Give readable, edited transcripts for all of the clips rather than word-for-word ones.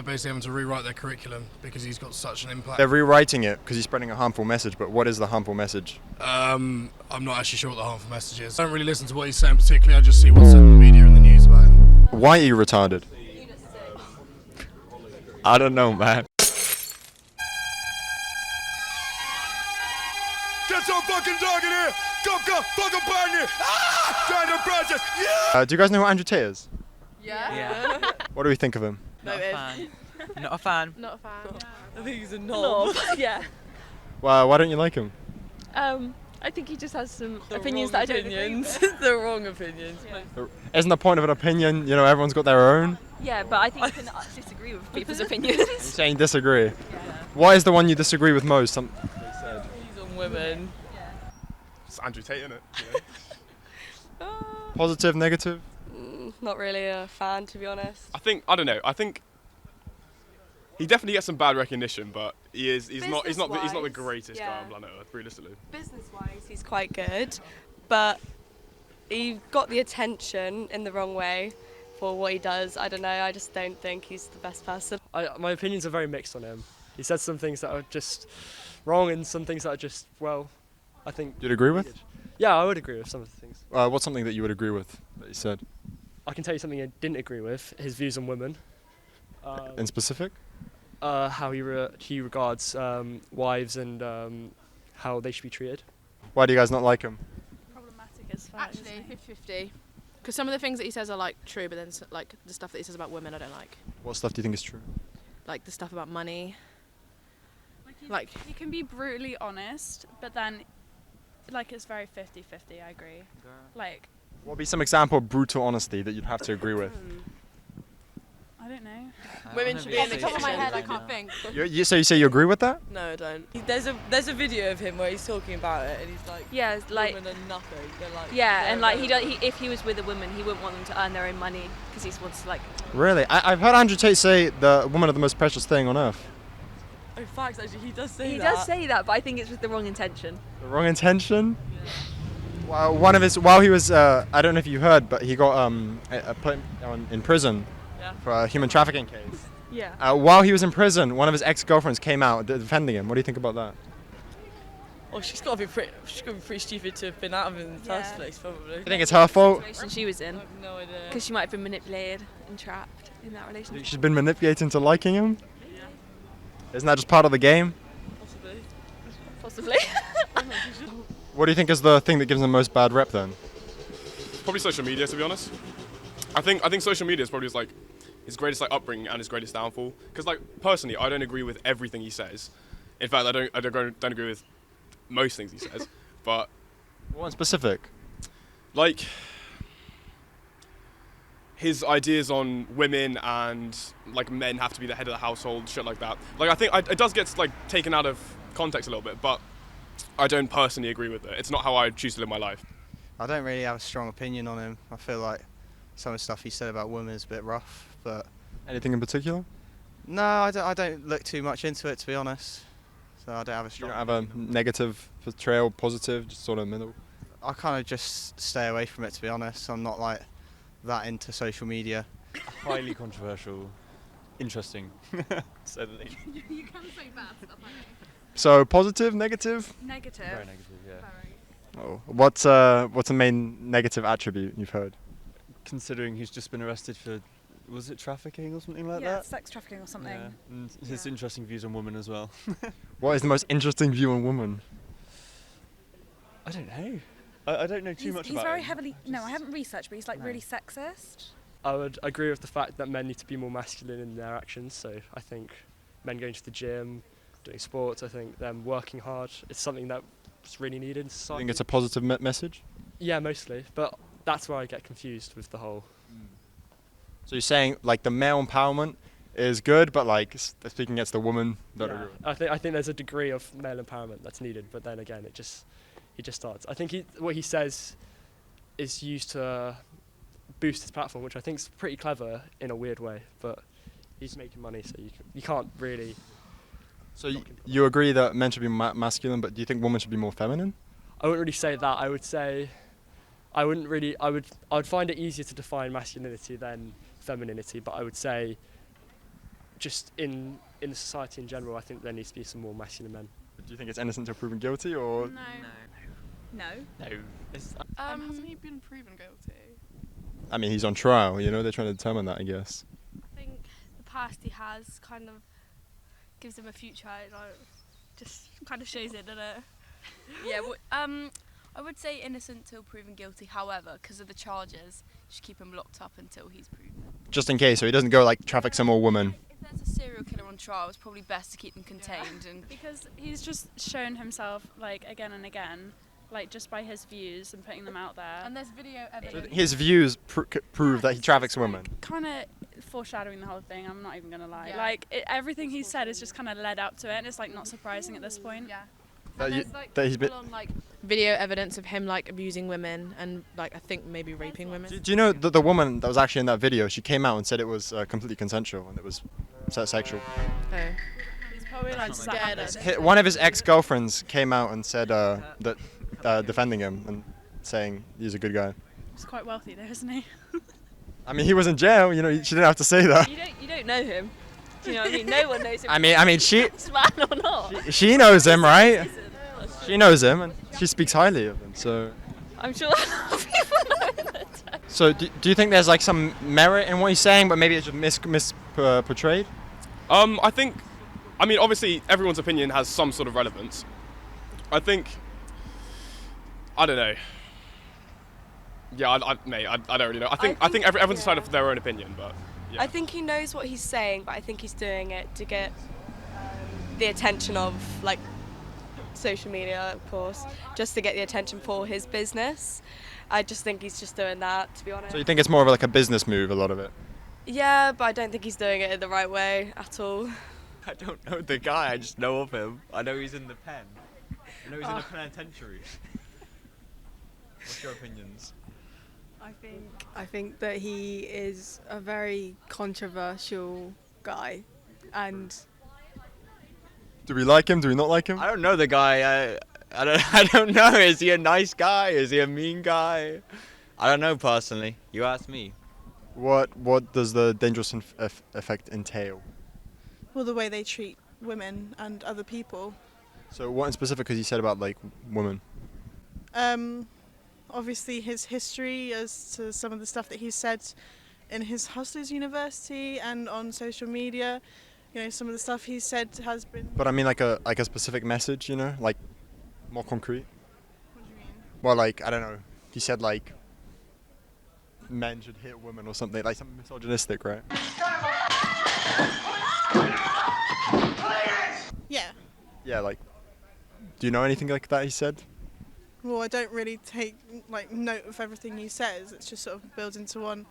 they're basically having to rewrite their curriculum because he's got such an impact. They're rewriting it because he's spreading a harmful message, but what is the harmful message? I'm not actually sure what the harmful message is. I don't really listen to what he's saying particularly, I just see what's said in the media and the news about him. Why are you retarded? I don't know, man. Get some fucking dog in here! Come, fucking burn you! Ah! Trying to process, yeah! Do you guys know who Andrew Tate is? Yeah. What do we think of him? Not a fan. Not a fan. Not a fan. I think he's a knob. Yeah. Well, why don't you like him? I think he just has some opinions that I don't agree with. The wrong opinions. Isn't the point of an opinion, everyone's got their own? Yeah, but I think you can disagree with people's opinions. You're saying disagree. Yeah. What is the one you disagree with most? He's on women. It's Andrew Tate, innit? Positive, negative? Not really a fan, to be honest. I don't know. I think he definitely gets some bad recognition, but he's not the greatest guy on planet Earth, realistically. Business-wise, he's quite good, but he got the attention in the wrong way for what he does. I don't know. I just don't think he's the best person. My opinions are very mixed on him. He says some things that are just wrong and some things that are just, well, I think... You'd agree with? Yeah, I would agree with some of the things. What's something that you would agree with that he said? I can tell you something I didn't agree with, his views on women. In specific? How he regards wives and how they should be treated. Why do you guys not like him? Problematic as far actually 50-50. Because some of the things that he says are like true, but then like the stuff that he says about women I don't like. What stuff do you think is true? Like the stuff about money. He can be brutally honest, but then it's very 50-50, I agree. Like, what would be some example of brutal honesty that you'd have to agree with? I don't know. Women should be on the top of my head, I can't think. So you say you agree with that? No, I don't. There's a video of him where he's talking about it and he's like, Yeah, like women are nothing. They're like, yeah, and like if he was with a woman, he wouldn't want them to earn their own money because he wants to like. Really? I've heard Andrew Tate say the woman are the most precious thing on earth. Oh, facts, actually, he does say that. He does say that, but I think it's with the wrong intention. The wrong intention? Yeah. Well, while he was, I don't know if you heard, but he got put in prison for a human trafficking case. Yeah. While he was in prison, one of his ex-girlfriends came out defending him. What do you think about that? Well, she's got to be pretty stupid to have been out of him in the first place, probably. You think it's her fault? The situation she was in. I have no idea. Because she might have been manipulated and trapped in that relationship. She's been manipulated into liking him? Yeah. Isn't that just part of the game? Possibly. What do you think is the thing that gives him the most bad rep then? Probably social media, to be honest. I think social media is probably his greatest upbringing and his greatest downfall. Because personally, I don't agree with everything he says. In fact, I don't agree with most things he says. But one specific, his ideas on women and men have to be the head of the household, shit like that. I think it does get taken out of context a little bit, but I don't personally agree with it. It's not how I choose to live my life. I don't really have a strong opinion on him. I feel like some of the stuff he said about women is a bit rough, but... Anything in particular? No, I don't look too much into it, to be honest. So I don't have a strong... You don't have a negative portrayal, positive, just sort of middle? I kind of just stay away from it, to be honest. I'm not that into social media. Highly controversial, interesting, so the least. You can say bad stuff, I know. So positive, negative? Negative. Very negative, yeah. Oh, what's the main negative attribute you've heard? Considering he's just been arrested for, was it trafficking or something like Yeah, that? sex trafficking or something. Yeah, and his interesting views on women as well. What is the most interesting view on women? I don't know. I don't know too much about He's very him. heavily... No, I haven't researched, but he's really sexist. I would agree with the fact that men need to be more masculine in their actions. So I think men going to the gym, doing sports, I think them working hard is something that's really needed in I society. think it's a positive message? Yeah, mostly. But that's where I get confused with the whole... So you're saying the male empowerment is good, but speaking against the woman, don't agree with. I think there's a degree of male empowerment that's needed, but then again, he just starts. I think what he says is used to boost his platform, which I think is pretty clever in a weird way, but he's making money, so you can't really... So you agree that men should be masculine, but do you think women should be more feminine? I wouldn't really say that. I would say I would find it easier to define masculinity than femininity, but I would say just in the society in general, I think there needs to be some more masculine men. Do you think it's innocent until proven guilty, or? No. Hasn't he been proven guilty? I mean, he's on trial. You know, they're trying to determine that, I guess. I think the past he has kind of gives him a future. Just kind of shows it, doesn't it? Yeah. I would say innocent till proven guilty. However, because of the charges, you should keep him locked up until he's proven. Just in case, so he doesn't go like traffic some more woman. If there's a serial killer on trial, it's probably best to keep them contained. And Because he's just shown himself like again and again, like just by his views and putting them out there. And there's video evidence. His views prove that he traffics women. Kind of foreshadowing the whole thing. I'm not even gonna lie. Yeah. Like everything he said is just kind of led up to it, and it's like not surprising at this point. Yeah. That And you- there's like that he's been- full-on, like video evidence of him like abusing women and like I think maybe raping women. Do you know the woman that was actually in that video? She came out and said it was completely consensual and it was sexual. Oh. He's probably like scared of it. One of his ex-girlfriends came out and said that defending him and saying he's a good guy. He's quite wealthy though, isn't he? I mean, he was in jail. You know, she didn't have to say that. you don't know him. Do you know what I mean? No one knows him. I mean, she man or not. she knows him, right? She knows him and she speaks highly of him. So. I'm sure people know that. So do you think there's like some merit in what he's saying, but maybe it's just portrayed? I mean, obviously, everyone's opinion has some sort of relevance. I don't know. Yeah, I don't really know. I think everyone's decided for their own opinion, but yeah. I think he knows what he's saying, but I think he's doing it to get the attention of like social media, of course, just to get the attention for his business. I just think he's just doing that, to be honest. So you think it's more of like a business move, a lot of it? Yeah, but I don't think he's doing it in the right way at all. I don't know the guy, I just know of him. I know he's in the pen. I know he's in the penitentiary. What's your opinions? I think that he is a very controversial guy, and Do we like him? Do we not like him? I don't know the guy. I don't know. Is he a nice guy? Is he a mean guy? I don't know personally. You ask me. What does the dangerous effect entail? Well, the way they treat women and other people. So what in specific has he said about like women? Obviously his history as to some of the stuff that he said in his Hustlers University and on social media. You know, some of the stuff he said has been. But I mean like a specific message, you know, like more concrete. What do you mean? Well, like I don't know. He said like men should hit women or something, like something misogynistic, right? Yeah. Yeah, like. Do you know anything like that he said? Well, I don't really take like note of everything he says. It's just sort of builds into one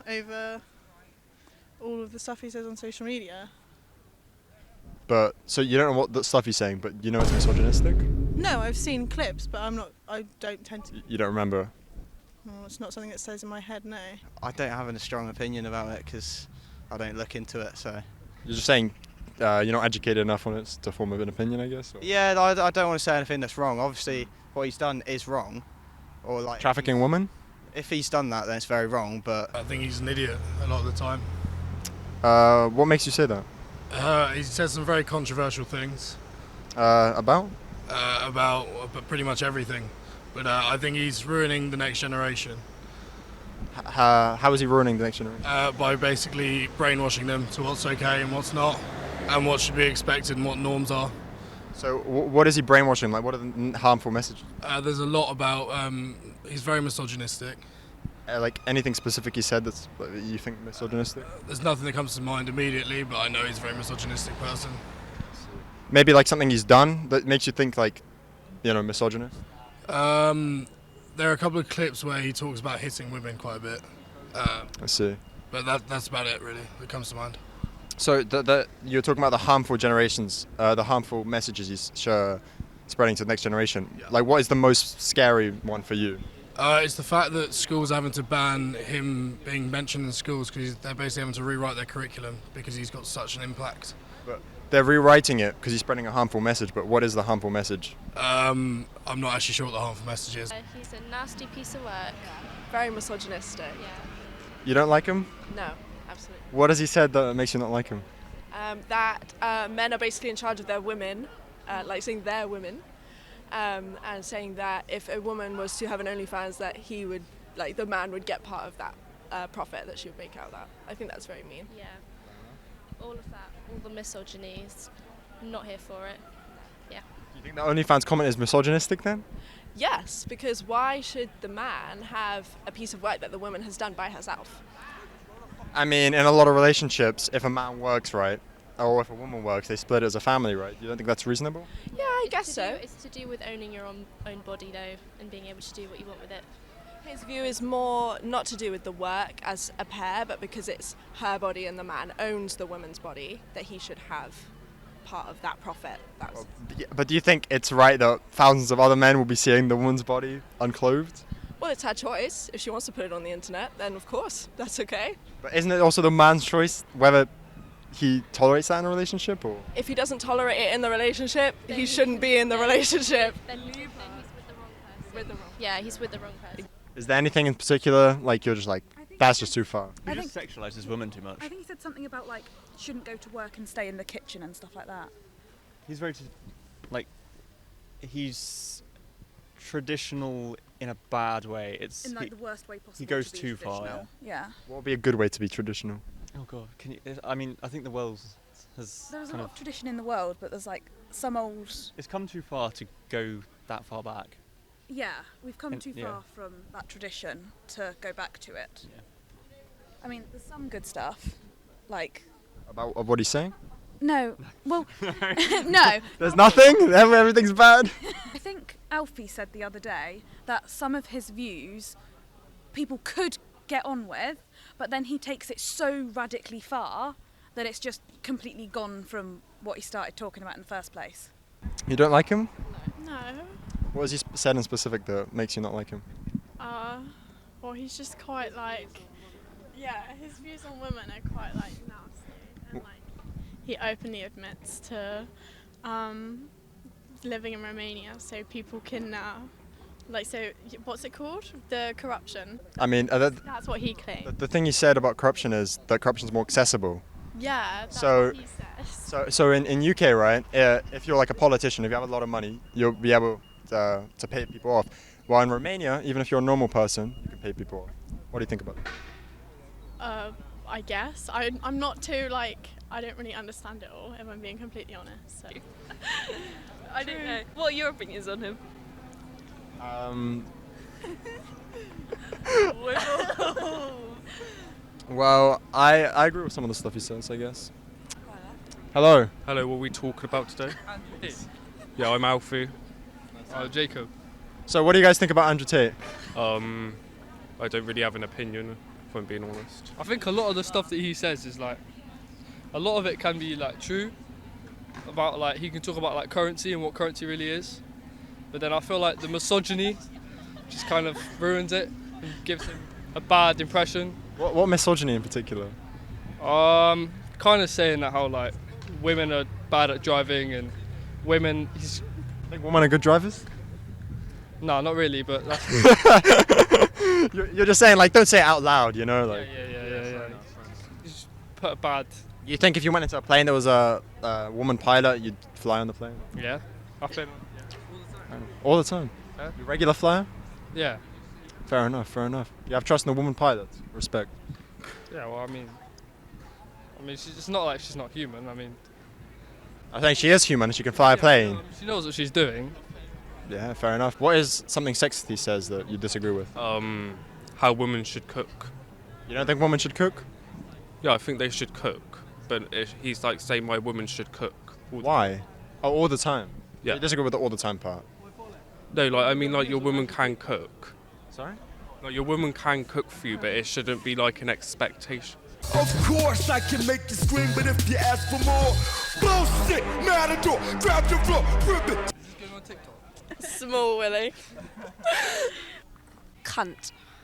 over all of the stuff he says on social media. But so you don't know what the stuff he's saying, but you know it's misogynistic. No, I've seen clips, but I don't tend to. You don't remember. Well, it's not something that stays in my head. No. I don't have a strong opinion about it because I don't look into it. So. You're just saying you're not educated enough on it to form an opinion, I guess. Or? Yeah, I don't want to say anything that's wrong. Obviously, what he's done is wrong, or like Trafficking women. If he's done that, then it's very wrong. But I think he's an idiot a lot of the time. What makes you say that? He says some very controversial things. About Pretty much everything. But I think he's ruining the next generation. How is he ruining the next generation? By basically brainwashing them to what's okay and what's not, and what should be expected and what norms are. So what is he brainwashing? Like, what are the harmful messages? There's a lot about. He's very misogynistic. Like anything specific he said that's you think misogynistic? There's nothing that comes to mind immediately, but I know he's a very misogynistic person. Maybe like something he's done that makes you think like, you know, misogynist. There are a couple of clips where he talks about hitting women quite a bit. I see. But that's about it really that comes to mind. So you're talking about the harmful generations, the harmful messages he's spreading to the next generation. Yeah. Like, what is the most scary one for you? It's the fact that schools are having to ban him being mentioned in schools because they're basically having to rewrite their curriculum because he's got such an impact. But they're rewriting it because he's spreading a harmful message. But what is the harmful message? I'm not actually sure what the harmful message is. He's a nasty piece of work. very misogynistic. Yeah. You don't like him? No, absolutely. What has he said that makes you not like him? That men are basically in charge of their women, like saying they're women, and saying that if a woman was to have an OnlyFans, that he would, like the man would get part of that profit that she would make out of that. I think that's very mean. Yeah. All of that, all the misogynies, not here for it. Yeah. Do you think the OnlyFans comment is misogynistic then? Yes, because why should the man have a piece of work that the woman has done by herself? I mean, in a lot of relationships, if a man works, right, or if a woman works, they split it as a family, right? You don't think that's reasonable? Yeah, I guess so. It's to do with owning your own body, though, and being able to do what you want with it. His view is more not to do with the work as a pair, but because it's her body and the man owns the woman's body, that he should have part of that profit. But do you think it's right that thousands of other men will be seeing the woman's body unclothed? Well, it's her choice. If she wants to put it on the internet, then of course, that's okay. But isn't it also the man's choice whether he tolerates that in a relationship? Or If he doesn't tolerate it in the relationship, he shouldn't be in the relationship. Then he's with the wrong person. Yeah, he's with the wrong person. is there anything in particular, like you're just like, that's just too far? He just sexualises women too much. I think he said something about like shouldn't go to work and stay in the kitchen and stuff like that. He's very, he's traditional in a bad way. It's In like the worst way possible. He goes to be too far. traditional. Yeah. What would be a good way to be traditional? Oh god, can you? I mean, I think the world has There's a kind lot of tradition in the world, but there's like some old. It's come too far to go that far back. Yeah, we've come And- too yeah. far from that tradition to go back to it. Yeah. I mean, there's some good stuff, like About what he's saying? no, well, no. There's nothing? Everything's bad? I think Alfie said the other day that some of his views people could get on with, but then he takes it so radically far that it's just completely gone from what he started talking about in the first place. You don't like him? No. What has he said in specific that makes you not like him? Well, he's just quite like, yeah, his views on women are quite like nasty, and like he openly admits to living in Romania so people can what's it called? The corruption. I mean, That's what he claims. the thing he said about corruption is that corruption's more accessible. Yeah, that's So- what he says. So in UK, right, if you're like a politician, if you have a lot of money, you'll be able to pay people off. While in Romania, even if you're a normal person, you can pay people off. What do you think about that? I guess. I'm not too I don't really understand it all, if I'm being completely honest. So. I don't know. What are your opinions on him? Well, I agree with some of the stuff he says, I guess. Hello. Hello, what are we talking about today? Yeah, I'm Alfie. Jacob. So what do you guys think about Andrew Tate? I don't really have an opinion, if I'm being honest. I think a lot of the stuff that he says is like, a lot of it can be like true. About like he can talk about like currency and what currency really is, but then I feel like the misogyny just kind of ruins it and gives him a bad impression. What misogyny in particular? Kind of saying that how like women are bad at driving and women. Think women are good drivers? No, not really, but that's. You're just saying, like, don't say it out loud, you know, like. Yeah. Just put a bad. You think if you went into a plane there was a woman pilot, you'd fly on the plane? Yeah, I've been. All the time. Yeah. You regular flyer? Yeah. Fair enough. You have trust in a woman pilot. Respect. Yeah, well, I mean, it's not like she's not human. I mean, I think she is human and she can fly a plane. she knows what she's doing. Yeah, fair enough. What is something sexist he says that you disagree with? How women should cook. You don't think women should cook? Yeah, I think they should cook. But he's like saying why women should cook. Why? Oh, all the time? Yeah. You disagree with the all the time part? No, like, I mean, like, your woman can cook. Sorry? Like, your woman can cook for you, but it shouldn't be like an expectation. Of course I can make you scream, but if you ask for more, bullshit, matador, grab your floor, rip it. Small Willie. Cunt.